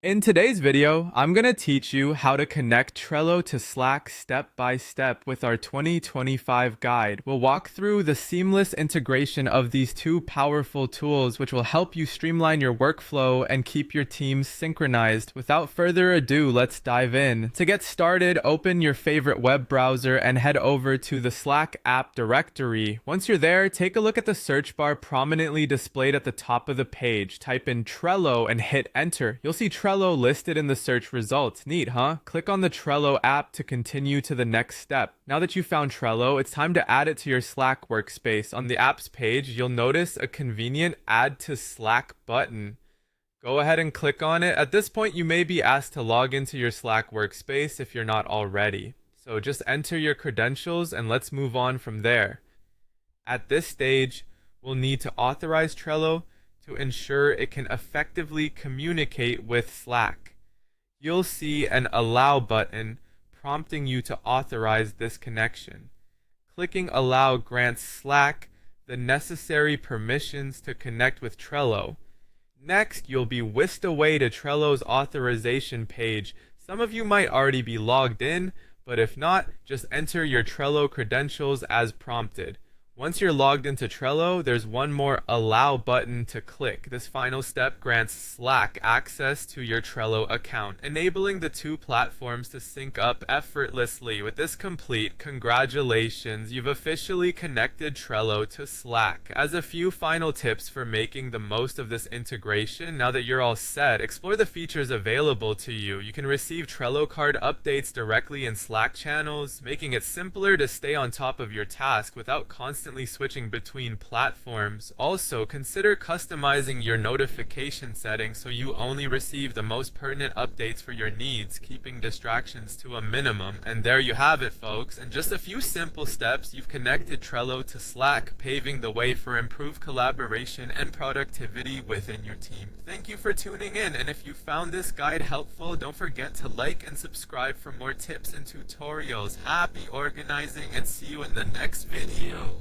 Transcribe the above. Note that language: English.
In today's video, I'm going to teach you how to connect Trello to Slack step by step with our 2025 guide. We'll walk through the seamless integration of these two powerful tools, which will help you streamline your workflow and keep your teams synchronized. Without further ado, let's dive in. To get started, open your favorite web browser and head over to the Slack app directory. Once you're there, take a look at the search bar prominently displayed at the top of the page. Type in Trello and hit enter. You'll see Trello listed in the search results. Neat, huh? Click on the Trello app to continue to the next step. Now that you've found Trello, it's time to add it to your Slack workspace. On the apps page, you'll notice a convenient Add to Slack button. Go ahead and click on it. At this point, you may be asked to log into your Slack workspace if you're not already. So just enter your credentials and let's move on from there. At this stage, we'll need to authorize Trello to ensure it can effectively communicate with Slack. You'll see an Allow button prompting you to authorize this connection. Clicking Allow grants Slack the necessary permissions to connect with Trello. Next, you'll be whisked away to Trello's authorization page. Some of you might already be logged in, but if not, just enter your Trello credentials as prompted. Once you're logged into Trello, there's one more Allow button to click. This final step grants Slack access to your Trello account, enabling the two platforms to sync up effortlessly. With this complete, congratulations, you've officially connected Trello to Slack. As a few final tips for making the most of this integration, now that you're all set, explore the features available to you. You can receive Trello card updates directly in Slack channels, making it simpler to stay on top of your task without constantly switching between platforms. Also, consider customizing your notification settings so you only receive the most pertinent updates for your needs, keeping distractions to a minimum. And there you have it, folks. In just a few simple steps, you've connected Trello to Slack, paving the way for improved collaboration and productivity within your team. Thank you for tuning in, and if you found this guide helpful, don't forget to like and subscribe for more tips and tutorials. Happy organizing, and see you in the next video.